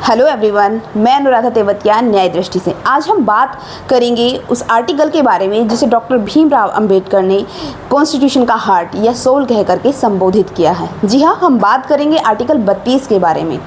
Hello everyone, मैं अनुराधा तेवतिया न्याय दृष्टि से। आज हम बात करेंगे उस आर्टिकल के बारे में जिसे डॉक्टर भीमराव अंबेडकर ने कॉन्स्टिट्यूशन का हार्ट या सोल कह करके संबोधित किया है। जी हाँ, हम बात करेंगे आर्टिकल 32 के बारे में।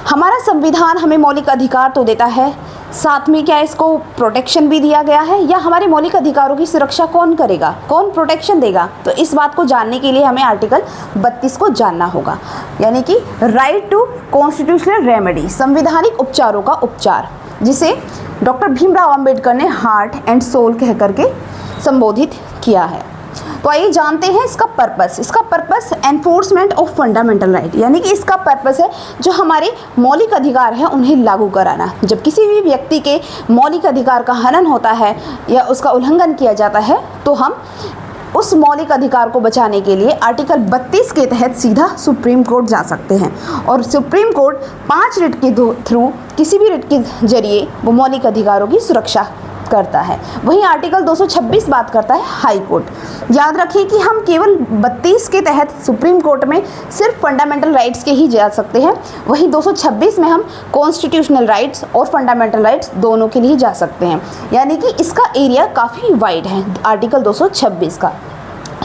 हमारा संविधान हमें मौलिक अधिकार तो देता है, साथ में क्या इसको प्रोटेक्शन भी दिया गया है, या हमारे मौलिक अधिकारों की सुरक्षा कौन करेगा, कौन प्रोटेक्शन देगा? तो इस बात को जानने के लिए हमें आर्टिकल 32 को जानना होगा, यानी कि राइट टू कॉन्स्टिट्यूशनल रेमेडी, संवैधानिक उपचारों का उपचार, जिसे डॉक्टर भीमराव अंबेडकर ने हार्ट एंड सोल कह करके संबोधित किया है। तो आइए जानते हैं इसका पर्पस। इसका purpose enforcement of fundamental right, यानी कि इसका पर्पस है जो हमारे मौलिक अधिकार हैं उन्हें लागू कराना। जब किसी भी व्यक्ति के मौलिक अधिकार का हनन होता है या उसका उल्लंघन किया जाता है, तो हम उस मौलिक अधिकार को बचाने के लिए आर्टिकल 32 के तहत सीधा सुप्रीम कोर्ट जा सकते हैं, और सुप्रीम कोर्ट 5 रिट के थ्रू, किसी भी रिट के जरिए वो मौलिक अधिकारों की सुरक्षा करता है। वहीं आर्टिकल 226 बात करता है हाई कोर्ट। याद रखिए कि हम केवल 32 के तहत सुप्रीम कोर्ट में सिर्फ फंडामेंटल राइट्स के ही जा सकते हैं, वहीं 226 में हम कॉन्स्टिट्यूशनल राइट्स और फंडामेंटल राइट्स दोनों के लिए जा सकते हैं, यानी कि इसका एरिया काफ़ी वाइड है आर्टिकल 226 का।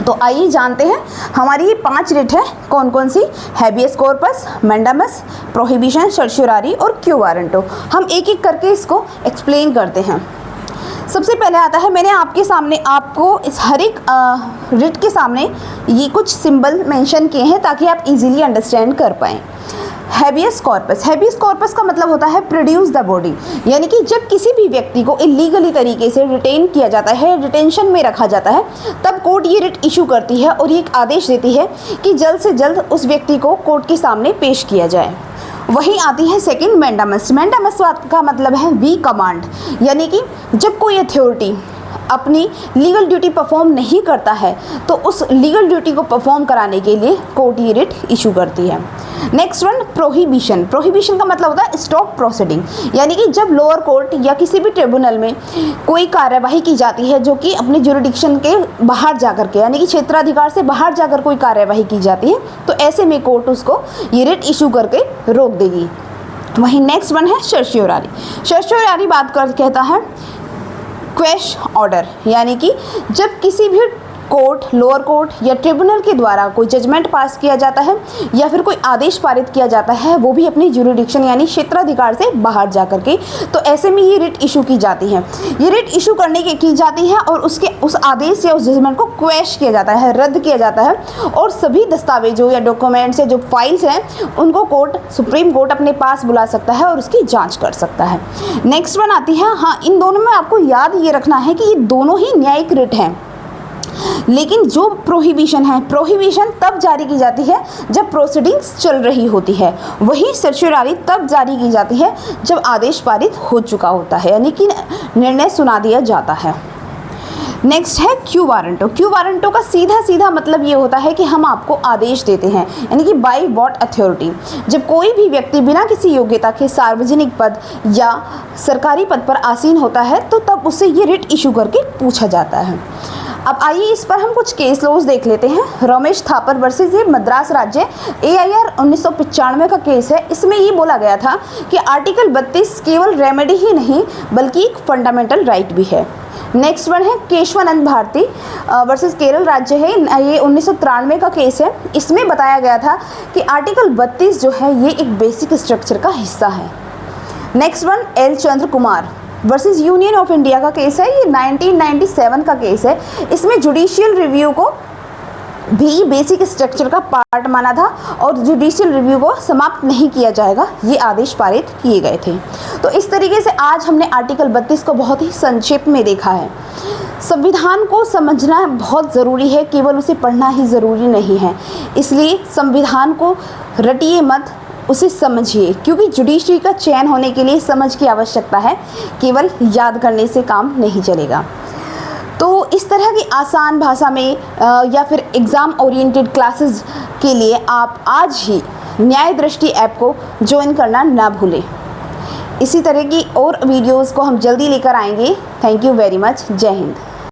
तो आइए जानते हैं हमारी ये 5 रिट है कौन कौन सी: हैबियस कॉर्पस, मैंडामस, प्रोहिबिशन, सर्शियोरारी और क्यू वारंटो। हम एक एक करके इसको एक्सप्लेन करते हैं। सबसे पहले आता है, मैंने आपके सामने आपको इस हर एक रिट के सामने ये कुछ सिंबल मेंशन किए हैं ताकि आप इजीली अंडरस्टैंड कर पाएँ। हैबियस कॉर्पस, हैबियस कॉर्पस का मतलब होता है प्रोड्यूस द बॉडी, यानी कि जब किसी भी व्यक्ति को इलीगली तरीके से रिटेन किया जाता है, डिटेंशन में रखा जाता है, तब कोर्ट ये रिट इशू करती है और ये एक आदेश देती है कि जल्द से जल्द उस व्यक्ति को कोर्ट के सामने पेश किया जाए। वहीं आती है सेकंड मैंडामस। मैंडामस का मतलब है वी कमांड, यानी कि जब कोई अथॉरिटी अपनी लीगल ड्यूटी परफॉर्म नहीं करता है तो उस लीगल ड्यूटी को परफॉर्म कराने के लिए कोर्ट ये रिट इशू करती है। Next one prohibition. प्रोहिबिशन का मतलब होता है स्टॉप प्रोसीडिंग, यानी कि जब लोअर कोर्ट या किसी भी ट्रिब्यूनल में कोई कार्यवाही की जाती है जो कि अपने ज्यूरिडिक्शन के बाहर जाकर के, यानी कि क्षेत्राधिकार से बाहर जाकर कोई कार्यवाही की जाती है, तो ऐसे में कोर्ट उसको ये रिट इशू करके रोक देगी। वहीं नेक्स्ट वन है सर्शियोरारी। सर्शियोरारी बात कर कहता है क्वेश ऑर्डर, यानी कि जब किसी भी कोर्ट, लोअर कोर्ट या ट्रिब्यूनल के द्वारा कोई जजमेंट पास किया जाता है या फिर कोई आदेश पारित किया जाता है, वो भी अपनी ज्यूरिडिक्शन यानी क्षेत्राधिकार से बाहर जा करके, तो ऐसे में ये रिट इशू की जाती है। ये रिट इशू करने की जाती है और उस आदेश या उस जजमेंट को क्वेश किया जाता है, रद्द किया जाता है, और सभी दस्तावेजों या डॉक्यूमेंट्स या जो फाइल्स हैं उनको कोर्ट, सुप्रीम कोर्ट अपने पास बुला सकता है और उसकी जाँच कर सकता है। नेक्स्ट वन आती है, हाँ, इन दोनों में आपको याद ये रखना है कि ये दोनों ही न्यायिक रिट हैं, लेकिन जो प्रोहिबिशन है, प्रोहिबिशन तब जारी की जाती है जब प्रोसीडिंग्स चल रही होती है, वही सर्शियोरारी तब जारी की जाती है जब आदेश पारित हो चुका होता है, यानी कि निर्णय सुना दिया जाता है। नेक्स्ट है क्यू वारंटो। क्यू वारंटो का सीधा सीधा मतलब ये होता है कि हम आपको आदेश देते हैं, यानी कि बाय व्हाट अथॉरिटी। जब कोई भी व्यक्ति बिना किसी योग्यता के सार्वजनिक पद या सरकारी पद पर आसीन होता है तो तब उससे ये रिट इशू करके पूछा जाता है। अब आइए इस पर हम कुछ केस लॉज देख लेते हैं। रमेश थापर वर्सेस मद्रास राज्य AIR 1995 का केस है। इसमें ये बोला गया था कि आर्टिकल 32 केवल रेमेडी ही नहीं बल्कि एक फंडामेंटल राइट भी है। नेक्स्ट वन है केशवानंद भारती वर्सेस केरल राज्य है, ये 1993 का केस है। इसमें बताया गया था कि आर्टिकल 32 जो है ये एक बेसिक स्ट्रक्चर का हिस्सा है। Next one L Chandra Kumar versus union of India का केस है, ये 1997 का केस है। इसमें जुडिशियल रिव्यू को भी बेसिक स्ट्रक्चर का पार्ट माना था और जुडिशियल रिव्यू को समाप्त नहीं किया जाएगा, ये आदेश पारित किए गए थे। तो इस तरीके से आज हमने आर्टिकल 32 को बहुत ही संक्षेप में देखा है। संविधान को समझना बहुत ज़रूरी है, केवल उसे पढ़ना ही ज़रूरी नहीं है, इसलिए संविधान को रटिए मत, उसे समझिए, क्योंकि जुडिशरी का चयन होने के लिए समझ की आवश्यकता है, केवल याद करने से काम नहीं चलेगा। तो इस तरह की आसान भाषा में या फिर एग्ज़ाम ओरिएंटेड क्लासेस के लिए आप आज ही न्याय दृष्टि ऐप को ज्वाइन करना ना भूलें। इसी तरह की और वीडियोज़ को हम जल्दी लेकर आएंगे। Thank you very much. जय हिंद।